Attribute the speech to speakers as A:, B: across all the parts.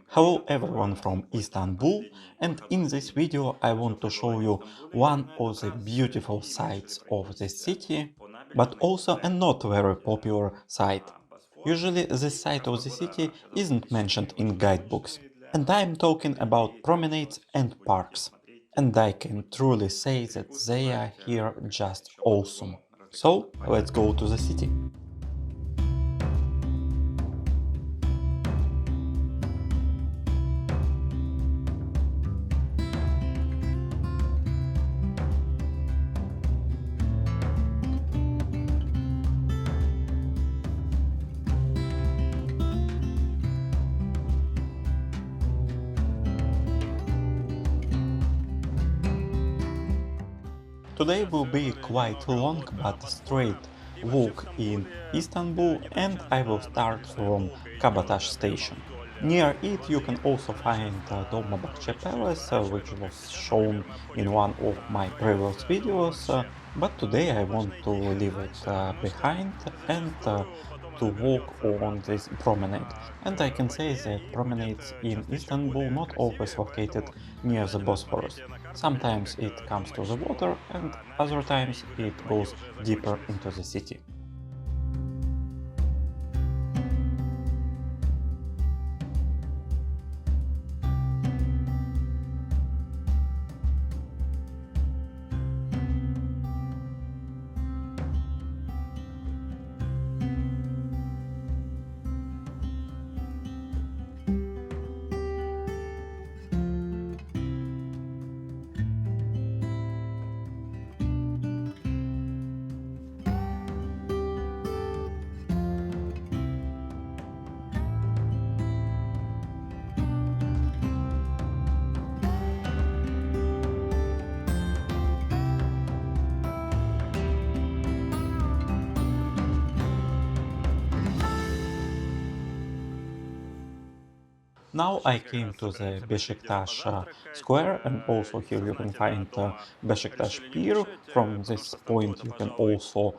A: Hello everyone from Istanbul, and in this video I want to show you one of the beautiful sides of the city, but also a not very popular site. Usually this side of the city isn't mentioned in guidebooks, and I'm talking about promenades and parks. And I can truly say that they are here just awesome. So let's go to the city. Today will be quite long but straight walk in Istanbul, and I will start from Kabataş station. Near it you can also find Dolmabahce Palace, which was shown in one of my previous videos, but today I want to leave it behind and to walk on this promenade. And I can say that promenades in Istanbul not always located near the Bosphorus. Sometimes it comes to the water and other times it goes deeper into the city. Now I came to the Beşiktaş square, and also here you can find Beşiktaş Pier. From this point you can also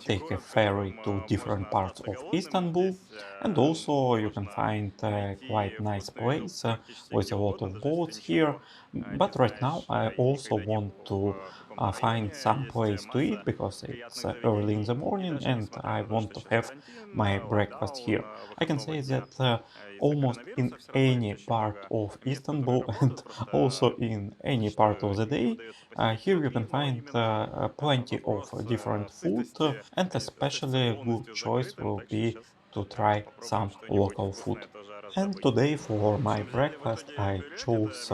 A: take a ferry to different parts of Istanbul, and also you can find a quite nice place with a lot of boats here. But right now I also want to find some place to eat because it's early in the morning and I want to have my breakfast here. I can say that almost in any part of Istanbul and also in any part of the day, here you can find plenty of different food, and especially a good choice will be to try some local food. And today for my breakfast I chose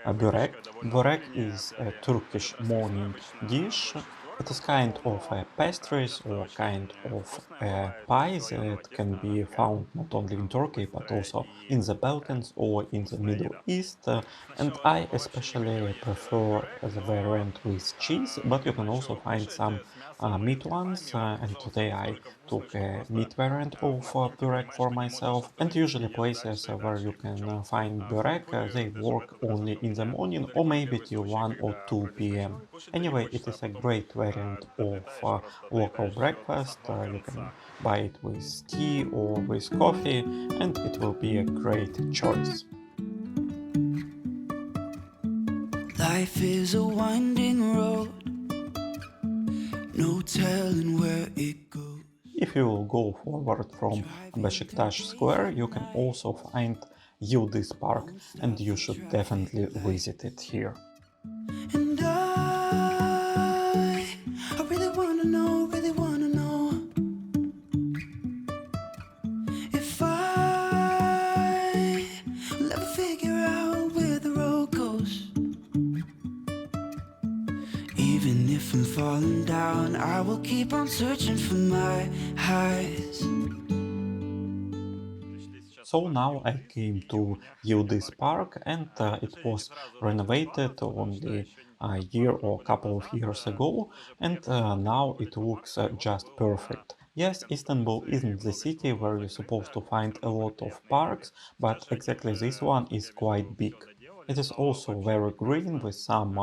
A: a börek. Börek is a Turkish morning dish. It is kind of a pastries or kind of a pie that can be found not only in Turkey but also in the Balkans or in the Middle East. And I especially prefer the variant with cheese, but you can also find some meat ones. And today I took a meat variant of börek for myself. And usually places where you can find börek, they work only in the morning or maybe till 1 or 2 p.m. Anyway, it is a great variant of local breakfast. You can buy it with tea or with coffee, and it will be a great choice.
B: Life is a winding road, no telling where it goes.
A: If you will go forward from Beşiktaş Square, you can also find Yildiz Park, and you should definitely visit it here.
B: And I really wanna know if I will ever figure out where the road goes. Even if I'm falling down, I will keep on searching for my highs.
A: So now I came to Yildiz Park, and it was renovated only a year or a couple of years ago, and now it looks just perfect. Yes, Istanbul isn't the city where you're supposed to find a lot of parks, but exactly this one is quite big. It is also very green with some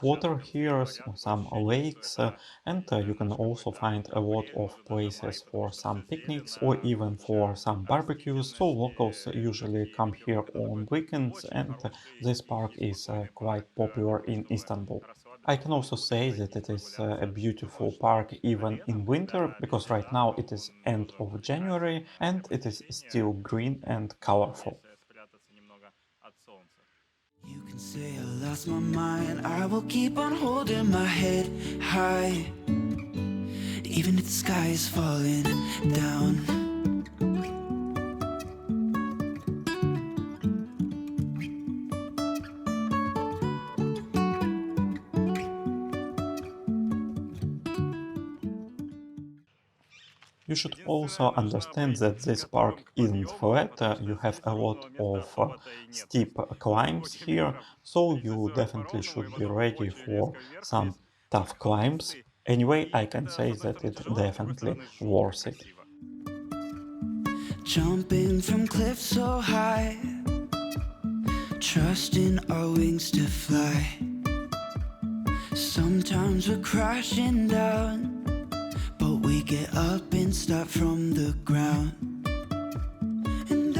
A: water here, some lakes, and you can also find a lot of places for some picnics or even for some barbecues. So locals usually come here on weekends, and this park is quite popular in Istanbul. I can also say that it is a beautiful park even in winter, because right now it is end of January and it is still green and colorful.
B: You can say I lost my mind, I will keep on holding my head high, even if the sky is falling down.
A: You should also understand that this park isn't flat, you have a lot of steep climbs here, so you definitely should be ready for some tough climbs. Anyway, I can say that it's definitely worth it.
B: Jumping from cliffs so high, trusting our wings to fly. Sometimes we're crashing down, but we get up and start from the ground. And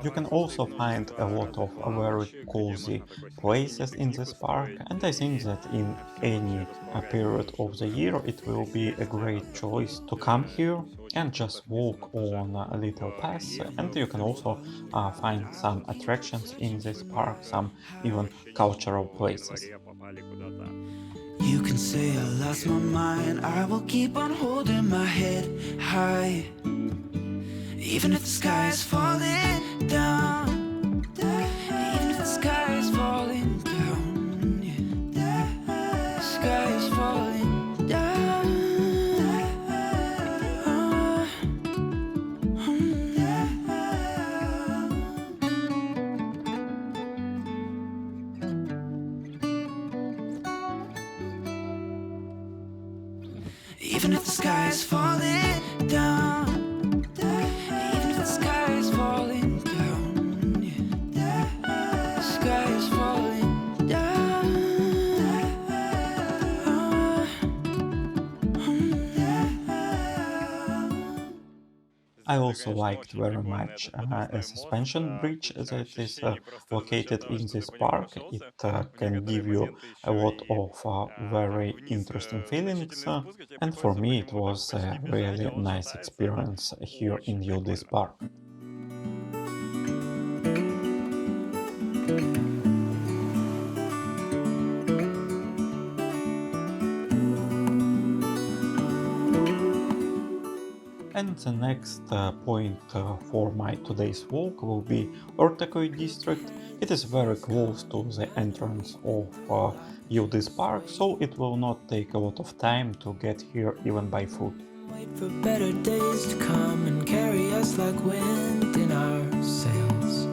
A: You can also find a lot of very cozy places in this park, and I think that in any period of the year it will be a great choice to come here and just walk on a little path. And you can also find some attractions in this park, some even cultural places.
B: you can say I lost my mind, I will keep on holding my head high, even if the sky is falling down. Even if the sky is falling down, yeah. The sky is falling down. Even if the sky is falling down, even if the sky is falling down, yeah. The sky is falling down.
A: I also liked very much a suspension bridge that is located in this park. It can give you a lot of very interesting feelings, and for me it was a really nice experience here in Yildiz Park. And the next point for my today's walk will be Ortaköy district. It is very close to the entrance of Yildiz Park, so it will not take a lot of time to get here even by foot.
B: Wait for better days to come and carry us like wind in our sails.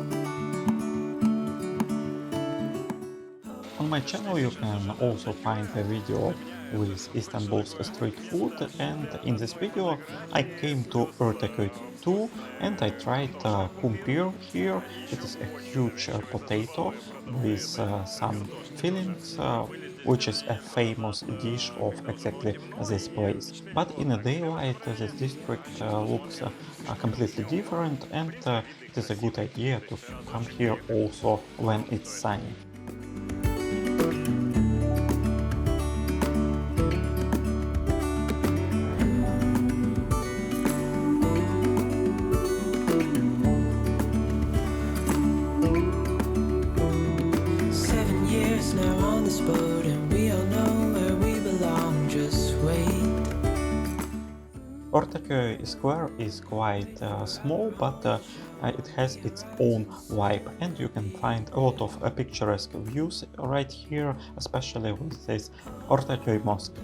A: On my channel you can also find a video with Istanbul's street food, and in this video I came to Ortaköy 2 and I tried kumpir here. It is a huge potato with some fillings, which is a famous dish of exactly this place. But in a daylight this district looks completely different, and it is a good idea to come here also when it's sunny. Ortaköy Square is quite small, but it has its own vibe, and you can find a lot of picturesque views right here, especially with this Ortaköy Mosque.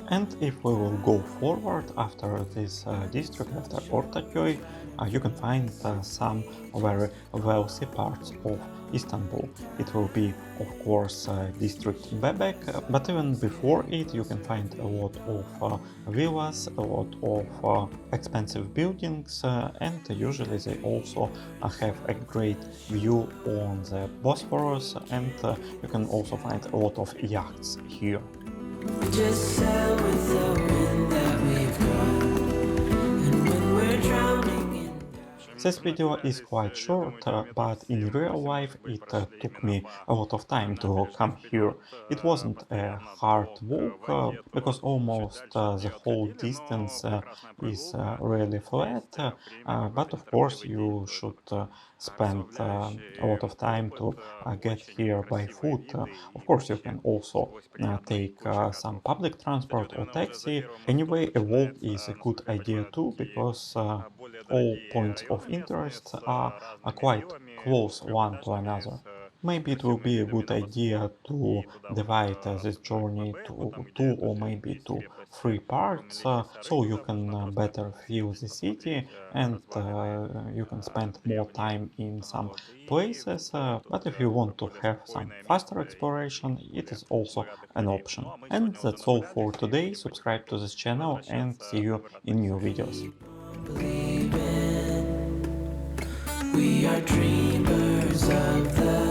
A: And if we will go forward after this district, after Ortaköy, you can find some very wealthy parts of Istanbul. It will be, of course, district Bebek, but even before it, you can find a lot of villas, a lot of expensive buildings, and usually they also have a great view on the Bosphorus, and you can also find a lot of yachts here.
B: We just sail with the wind that we've got, and when we're drowning in
A: This video is quite short, but in real life it took me a lot of time to come here. It wasn't a hard walk because almost the whole distance is really flat, but of course you should spend a lot of time to get here by foot. Of course you can also take some public transport or taxi. Anyway, a walk is a good idea too because all points of interest are quite close one to another. Maybe it will be a good idea to divide this journey to two or maybe to three parts so you can better feel the city and you can spend more time in some places. But if you want to have some faster exploration, it is also an option. And that's all for today. Subscribe to this channel and see you in new videos.
B: believing. We are dreamers of the